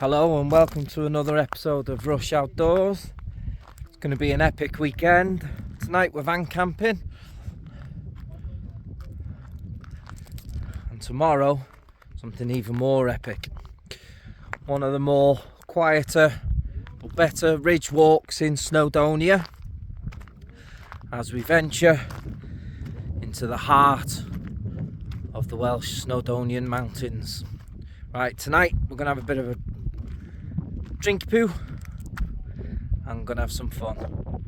Hello and welcome to another episode of Rush Outdoors. It's going to be an epic weekend. Tonight we're van camping. And tomorrow, something even more epic. One of the more quieter but better ridge walks in Snowdonia as we venture into the heart of the Welsh Snowdonian mountains. Right, tonight we're going to have a bit of a drink poo. I'm going to have some fun.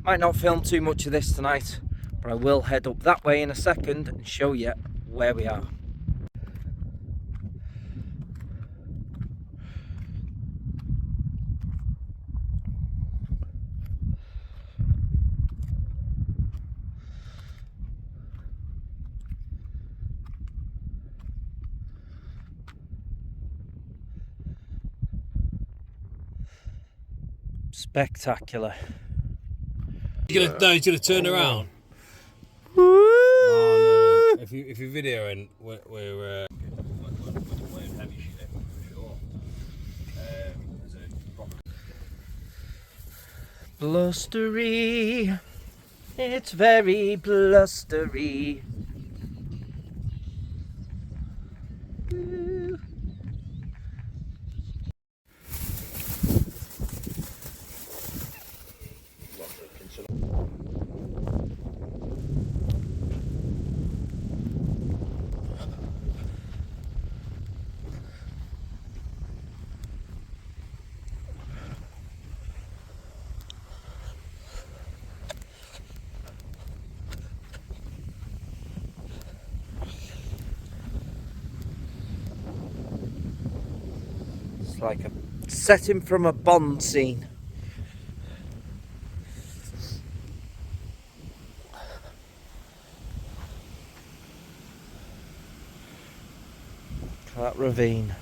Might not film too much of this tonight, but I will head up that way in a second and show you where we are. Spectacular. He's gonna turn around. Oh no! If you're videoing, we're heavy shit for sure. Blustery. It's very blustery. It's like a setting from a Bond scene. That ravine.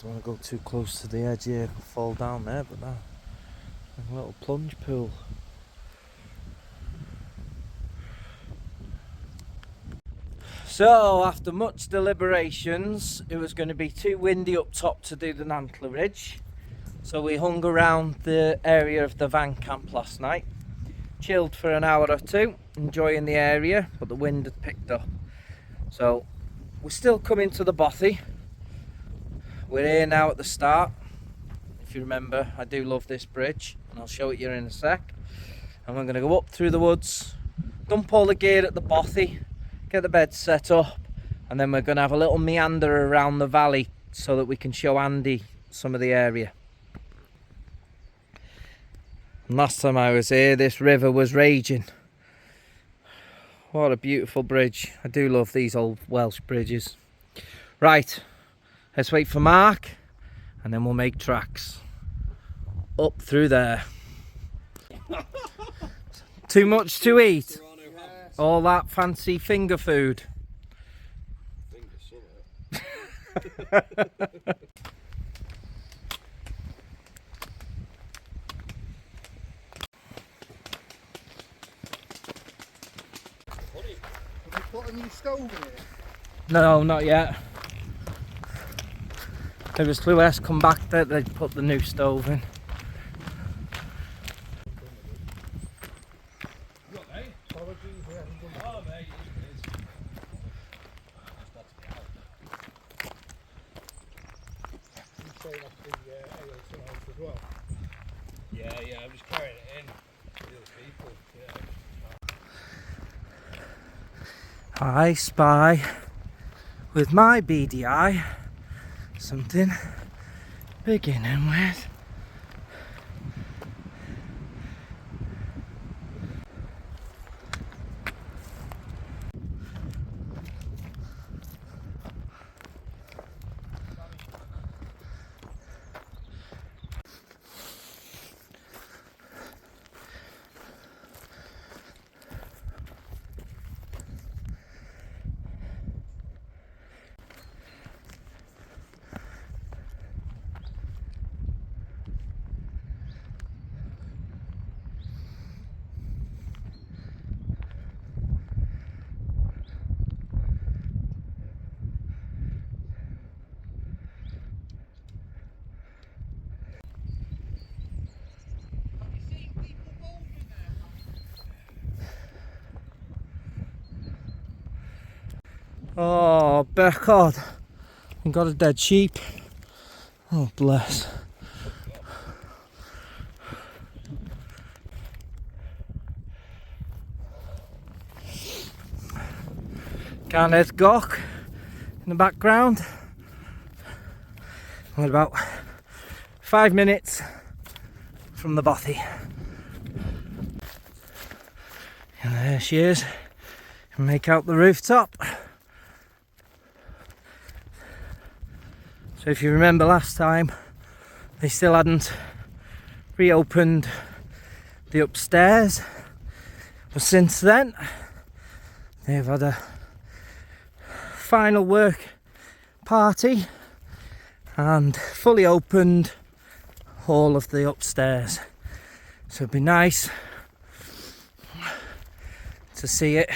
Don't want to go too close to the edge here, I could fall down there, but that a little plunge pool. So after much deliberations, it was going to be too windy up top to do the Nantler Ridge, so we hung around the area of the van camp last night, chilled for an hour or two, enjoying the area, but the wind had picked up. So we're still coming to the Bothy. We're here now at the start. If you remember, I do love this bridge, and I'll show it you in a sec. And we're going to go up through the woods, dump all the gear at the Bothy, get the bed set up, and then we're going to have a little meander around the valley so that we can show Andy some of the area. And last time I was here, this river was raging. What a beautiful bridge. I do love these old Welsh bridges. Right. Let's wait for Mark and then we'll make tracks up through there. Too much to eat? All that fancy finger food? Have you put a new stove in it? No, not yet. It was Lewis come back that they'd put the new stove in. Yeah, I'm just carrying it in for the other people. Yeah. I spy with my beady eye something beginning with Oh, Beckard. We got a dead sheep. Oh, bless. Garnet Gok in the background. We're about 5 minutes from the Bothy. And there she is. You can make out the rooftop. So if you remember last time, they still hadn't reopened the upstairs. But since then, they've had a final work party and fully opened all of the upstairs. So it'd be nice to see it.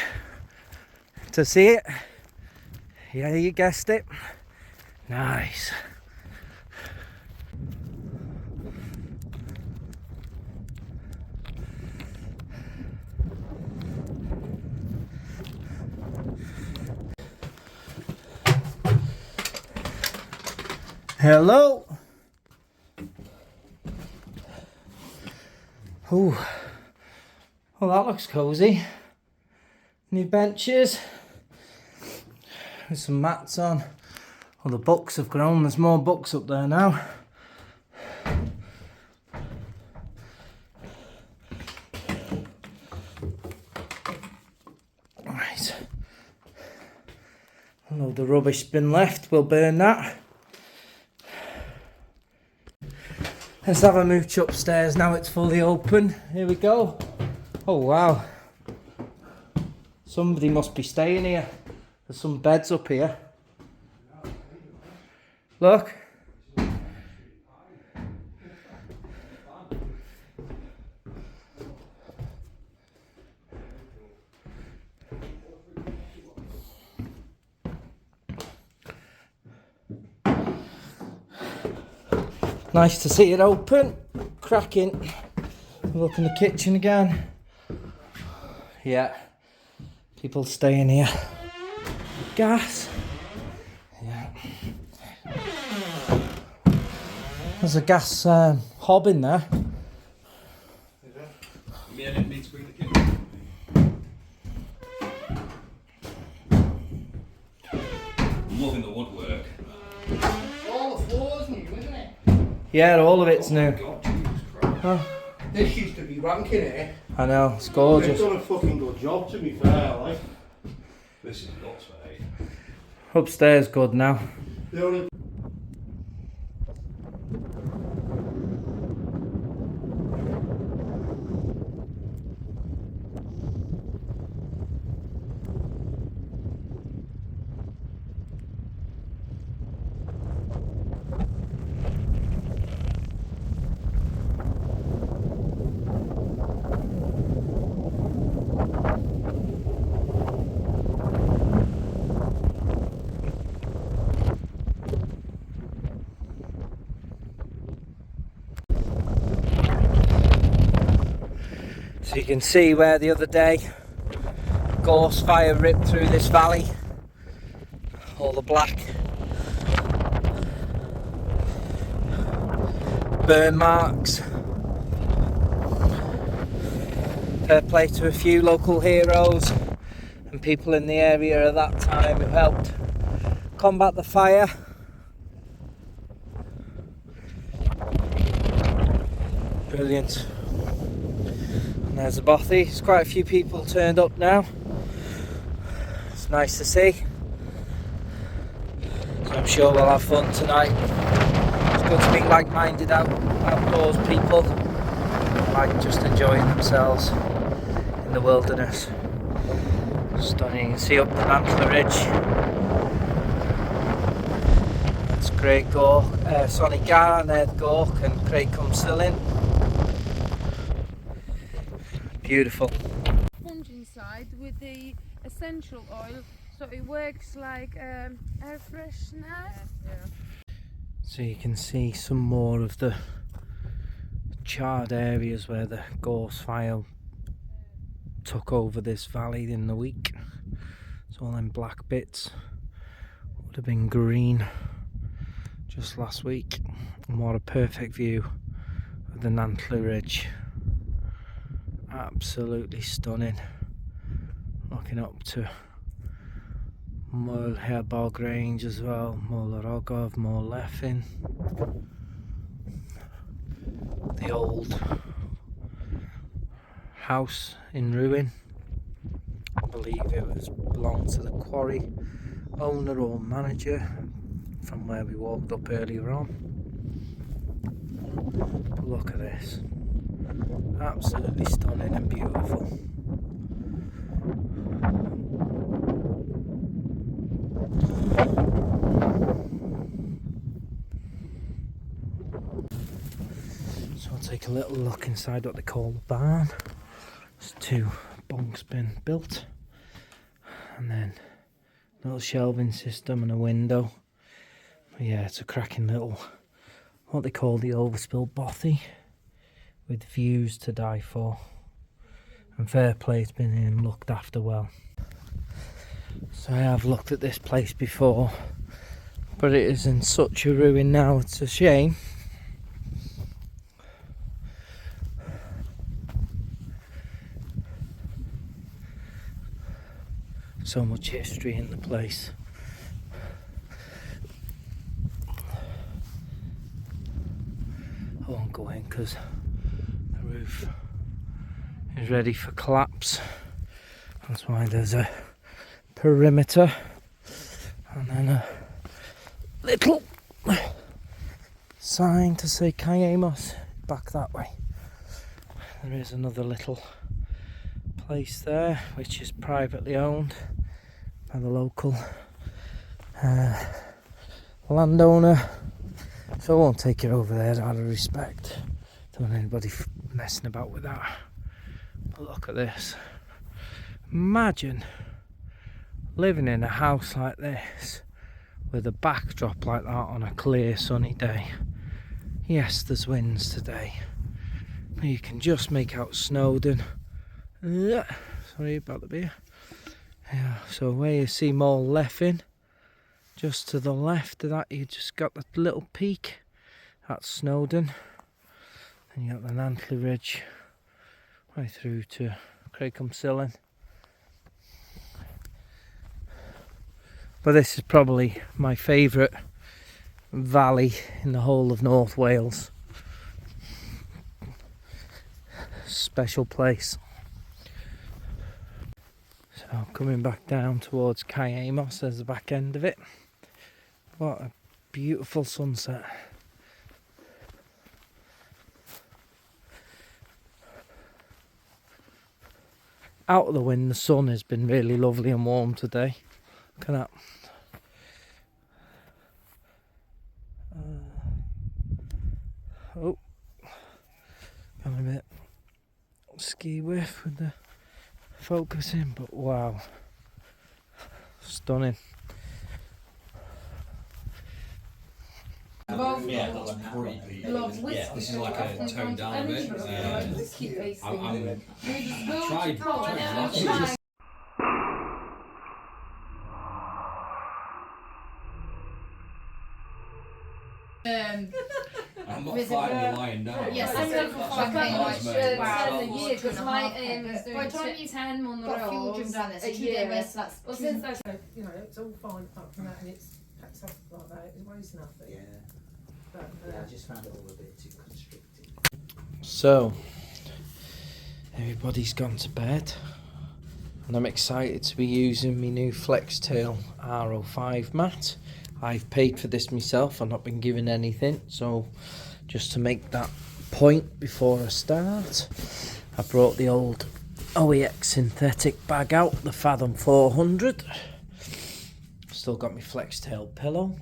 Yeah, you guessed it. Nice. Hello. Oh, well, that looks cozy. New benches with some mats on. Well, the books have grown. There's more books up there now. Right. A load of rubbish bin left. We'll burn that. Let's have a mooch upstairs now it's fully open. Here we go. Oh wow. Somebody must be staying here. There's some beds up here. Look. Nice to see it open. Cracking. Look in the kitchen again. Yeah. People staying here. Gas. Yeah. There's a gas hob in there. Yeah, it needs to be in the kitchen. I'm loving the woodwork. All the floors new, isn't it? Yeah, all of it's new. God, Jesus Christ. Oh, This used to be ranking here. I know, it's They've gorgeous. done a fucking good job, to be fair, like. This is nuts, mate. Upstairs good now. The only So you can see where the other day gorse fire ripped through this valley. All the black burn marks. Fair play to a few local heroes and people in the area at that time who helped combat the fire. Brilliant. And there's the Bothy. There's quite a few people turned up now. It's nice to see. So I'm sure we'll have fun tonight. It's good to meet like-minded outdoors people who like just enjoying themselves in the wilderness. Stunning. You can see up the Nantler Ridge. That's Craig Gork, Sonny Gar, Ned Gork and Craig Cumsillin. Beautiful. Sponge inside with the essential oil, so it works like air freshener. Yeah. So you can see some more of the charred areas where the gorse fire took over this valley in the week. So all them black bits. would have been green just last week. And what a perfect view of the Nantley Ridge. Absolutely stunning. Looking up to Moel Herbog Range as well, Moel Rogov, Moel Leffin. The old house in ruin. I believe it belonged to the quarry owner or manager from where we walked up earlier on. But look at this. Absolutely stunning and beautiful. So I'll take a little look inside what they call the barn. There's 2 bunks been built, and then a little shelving system and a window. But yeah, it's a cracking little, what they call the overspill bothy, with views to die for. And fair play, it's been in looked after well. So I have looked at this place before, but it is in such a ruin now, it's a shame. So much history in the place. I won't go in because the roof is ready for collapse. That's why there's a perimeter and then a little sign to say Cae Amos back that way. There is another little place there which is privately owned by the local landowner, so I won't take it over there out of respect. Don't want anybody messing about with that. But look at this. Imagine living in a house like this with a backdrop like that on a clear sunny day. Yes, there's winds today, but you can just make out Snowdon. Sorry about the beer. Yeah, so where you see Moel Leffin, just to the left of that you just got that little peak. That's Snowdon. And you got the Nantley Ridge right through to Cae Amos. But this is probably my favourite valley in the whole of North Wales. Special place. So coming back down towards Cae Amos, there's the back end of it. What a beautiful sunset. Out of the wind, the sun has been really lovely and warm today. Look at that. Oh, got a bit ski whiff with the focusing, but wow, stunning. Yeah, that's pretty. Yeah, this is like a tone down a bit. I tried. I'm not fighting you lying down. Yes, I'm going for 5k a year because my aim is doing 10 on the road a year. Well, since that's, you know, it's all fine apart from that, and it's packed up like that, it weighs nothing. Yeah. But, Yeah, I just found it all a bit too constricted. So everybody's gone to bed, and I'm excited to be using my new Flextail R05 mat. I've paid for this myself, I've not been given anything, so just to make that point before I start, I brought the old OEX synthetic bag out, the Fathom 400. Still got my Flextail pillow.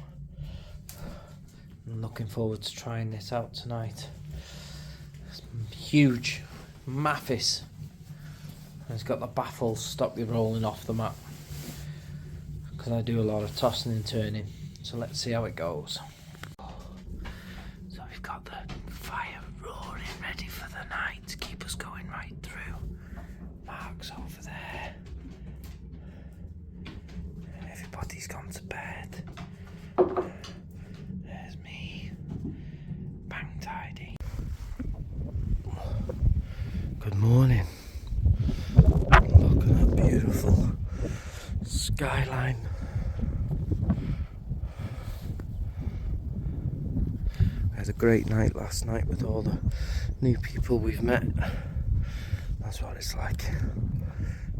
I'm looking forward to trying this out tonight. It's huge, massive. It's got the baffles stop you rolling off the mat, because I do a lot of tossing and turning. So let's see how it goes. So we've got the fire roaring ready for the night to keep us going right through. Mark's over there. Everybody's gone to bed. had a great night last night with all the new people we've met. That's what it's like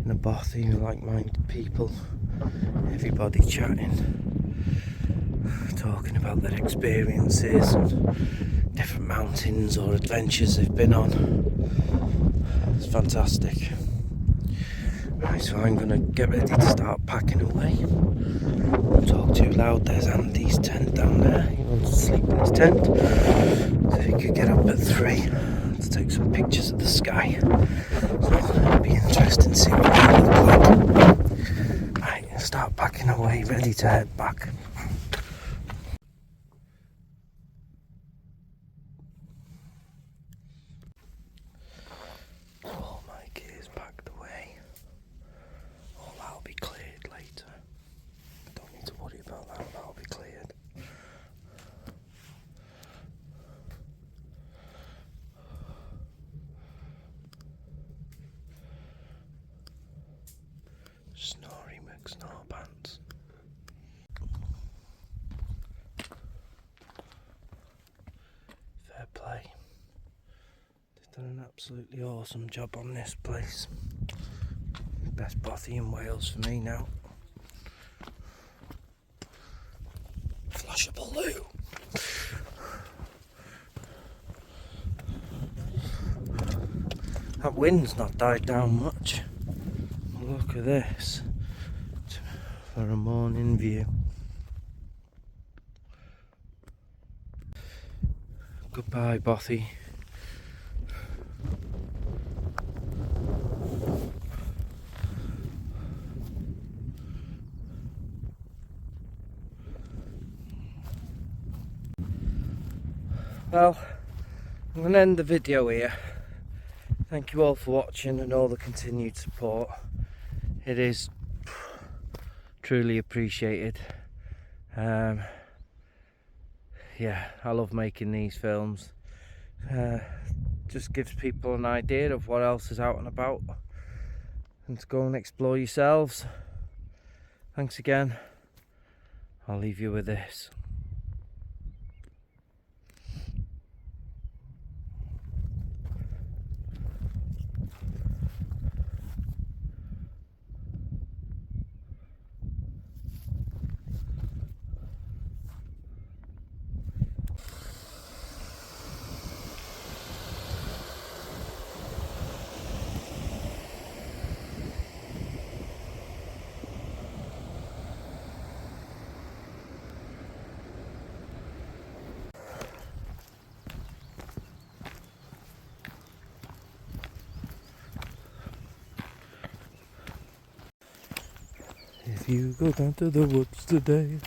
in a bothy, like-minded people, everybody chatting, talking about their experiences and different mountains or adventures they've been on. It's fantastic. Right, so I'm going to get ready to start packing away. Don't talk too loud. There's Andy's tent down there. He wants to sleep in his tent, so he could get up at 3 to take some pictures of the sky. So it'll be interesting to see what they look like. Right, start packing away, ready to head back. All my gear's packed away. All that'll be cleared later. Don't need to worry about that, that'll be cleared. Snorri McSnorpants. Fair play. They've done an absolutely awesome job on this place. Best bothy in Wales for me now. Flushable loo. That wind's not died down much. Look at this for a morning view. Goodbye, Bothy. Well, I'm going to end the video here. Thank you all for watching and all the continued support. It is truly appreciated. Yeah, I love making these films. Just gives people an idea of what else is out and about, and to go and explore yourselves. Thanks again. I'll leave you with this. If you go down to the woods today,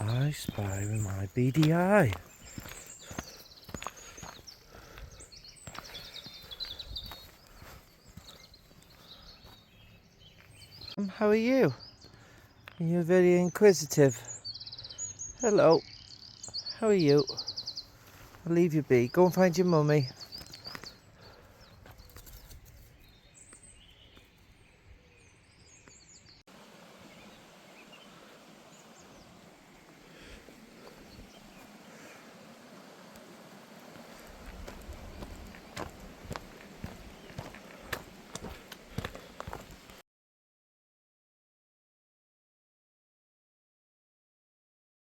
I spy with my beady eye. How are you? You're very inquisitive. Hello. How are you? I'll leave you be. Go and find your mummy.